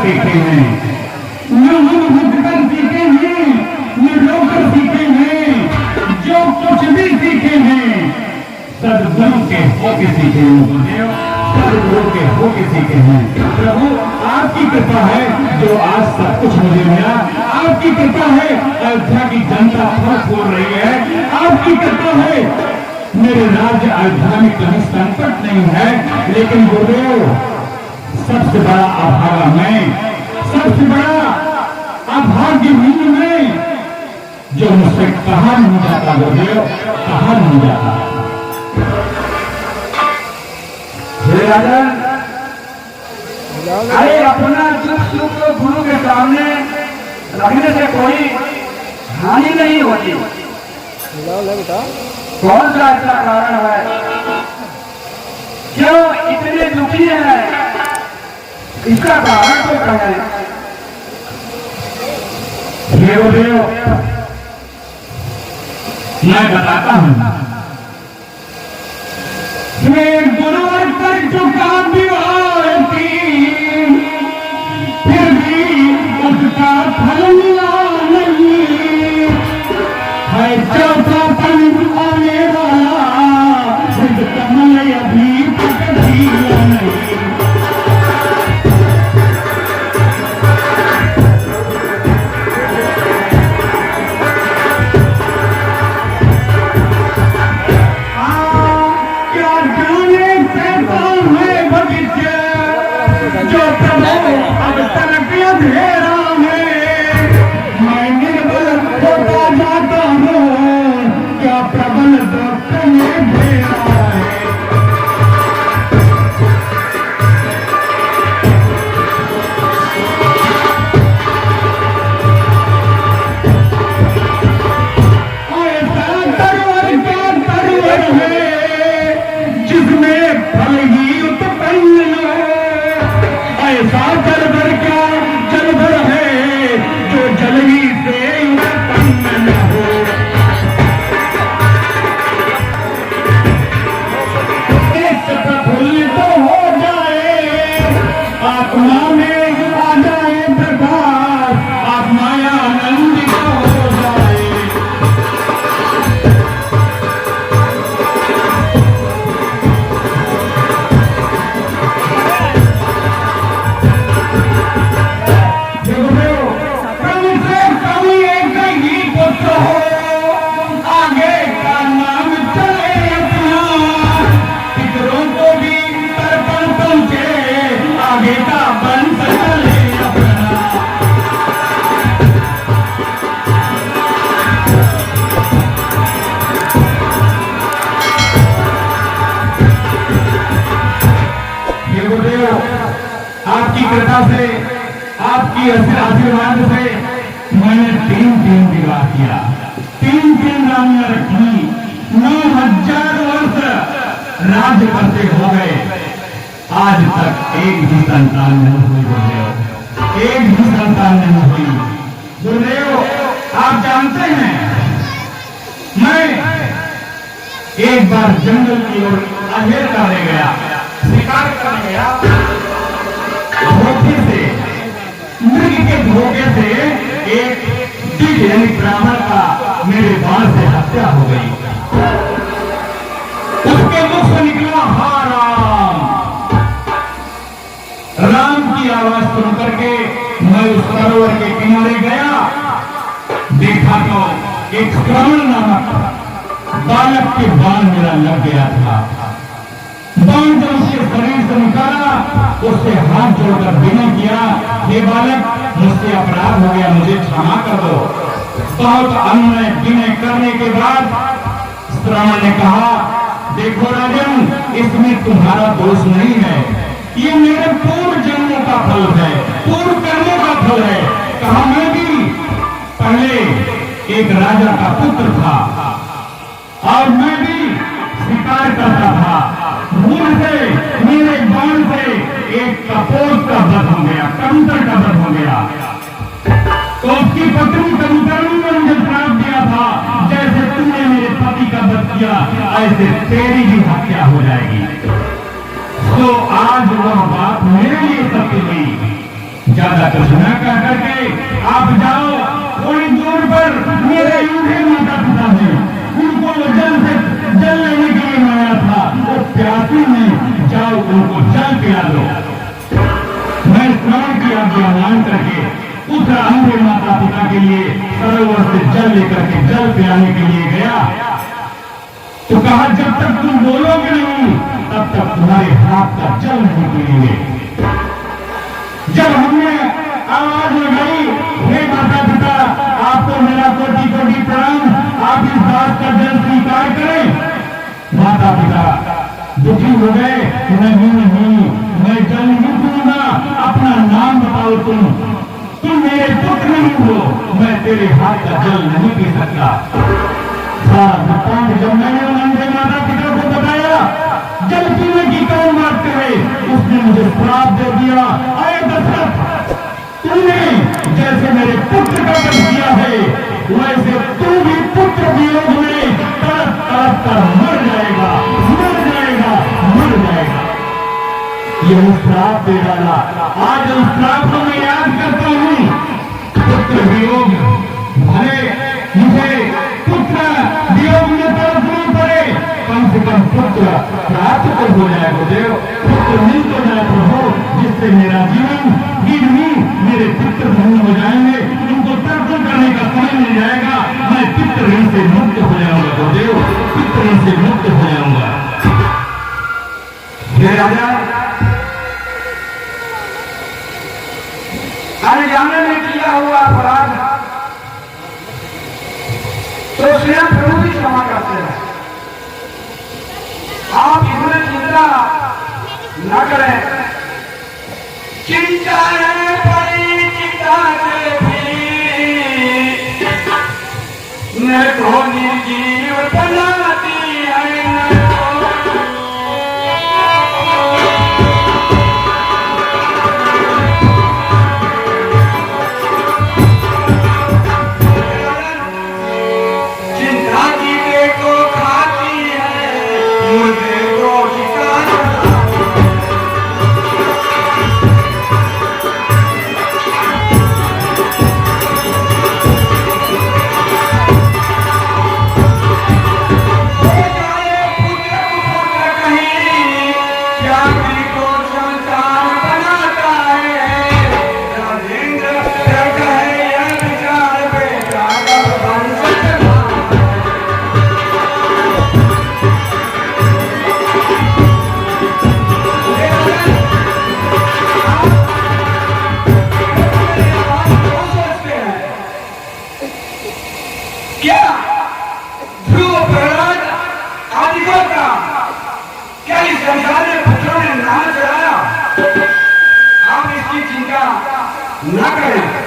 सीखे हैं, न हम हंसकर सीखे हैं, न रोकर सीखे हैं, जो कुछ भी सीखे हैं सदगुरु के होके सीखे हैं गुरुदेव, सदगुरु के होके सीखे हैं। प्रभु आपकी कृपा है जो आज सब कुछ मुझे मिला, आपकी कृपा है अयोध्या की जनता फल खोल रही है, आपकी कृपा है मेरे राज्य अयोध्या में कहीं संकट नहीं है। लेकिन गुरुदेव सबसे बड़ा अभागा मैं, सबसे बड़ा अभाग्य हूं मैं जो मुझसे कहा नहीं जाता गुरुदेव, कहा नहीं जाता। राजन, अरे अपना दुख सुख तो गुरु के सामने रखने से कोई हानि नहीं होती। कौन सा ऐसा कारण है क्यों इतने दुखी है, इसका कारण तो कहें। देवदेव मैं बताता हूं, गुरु पर चुका दीवारती फिर भी उसका फल मिला नहीं है। चौथा पल आने वाला कमल अभी तक दिया नहीं। आपकी कृपा से, आपकी आशीर्वाद से मैंने 3 विवाह किया, 3 रानियां रखी, 9000 वर्ष राज्य करते हो गए, आज तक एक भी संतान नहीं हुई गुरुदेव, एक भी संतान नहीं हुई। गुरुदेव आप जानते हैं मैं एक बार जंगल की ओर अहेर करने गया, शिकार करने गया, धोखे से, मृग के धोखे से एक यानी ब्राह्मण का मेरे बाण से हत्या हो गई। उसके मुख से निकला हा राम, राम की आवाज सुन करके मैं उस सरोवर के किनारे गया, देखा तो एक श्रवण नामक बालक के बाण मेरा लग गया था। बाण जब उसके शरीर से निकाला, उससे हाथ जोड़कर विनय किया, हे बालक मुझसे अपराध हो गया, मुझे क्षमा कर दो। बहुत अनुनय विनय करने के बाद श्रवण ने कहा, देखो राजन, इसमें तुम्हारा दोष नहीं है, ये मेरे पूर्व जन्मों का फल है, पूर्व कर्मों का फल है। कहा मैं भी पहले एक राजा का पुत्र था और मैं भी शिकार करता था, भूल से मेरे बाण से एक कपोत का वध हो गया, कबूतर का वध हो गया। तो उसकी पत्नी कबूतरों ने मुझे श्राप दिया था, जैसे तुमने मेरे पति का वध किया ऐसे तेरी भी हत्या हो जाएगी। तो आज वह बात मेरे लिए सत्य हुई। जब ज्यादा कुछ न कह करके आप जाओ, थोड़ी दूर पर मेरे यूं माता पिता हैं, उनको जल से जल लेने के लिए आया था, वो प्यासी में जाओ उनको जल पिला दो। मैं स्नान की आज्ञा मान करके उस राम माता पिता के लिए सरोवर से जल लेकर के जल पिलाने के लिए गया, तो कहा जब तक तुम बोलोगे नहीं तब तक तुम्हारे हाथ का जल नहीं पिएंगे। जब हमने आवाज लगाई, हे माता पिता आपको मेरा कोटि कोटि प्रणाम, आप इस बात का जल स्वीकार करें। माता पिता दुखी हो गए, नहीं नहीं मैं जल नहीं पीऊंगा, अपना नाम बताओ, तुम मेरे पुत्र नहीं हो, मैं तेरे हाथ का जल नहीं पी सकता। जब मैंने उन्होंने माता पिता को बताया जल पीने की कौन बात करे, उसने मुझे श्राप दे दिया, अरे दशरथ तूने जैसे मेरे पुत्र का वध किया है वैसे तू भी पुत्र वियोग में तड़प तड़प कर मर जाएगा, मर जाएगा, मर जाएगा। ये श्राप दे डाला। आज उस श्राप को मैं याद करता हूं। पुत्र वियोग, भले मुझे पुत्र वियोग में तड़प नहीं पड़े, कम से कम पुत्र प्राप्त तो हो जाए गुरुदेव, पुत्र मिल तो जाए प्रभु, जिससे मेरा जीवन गिरनी, मेरे पुत्र धन्य हो जाएंगे, उनको तर्पण करने का समय मिल जाएगा, मैं पितृ ऋण से मुक्त हो जाऊंगा गुरुदेव, पितृ ऋण से मुक्त हो जाऊंगा। हे राजा, अनजाने में किया हुआ अपराध तो स्वयं प्रभु भी क्षमा करते हैं। आप इसमें चिंता न करें। चिंता है बड़ी चिंता से भी न को निर्जीव बनाती है, न न करें।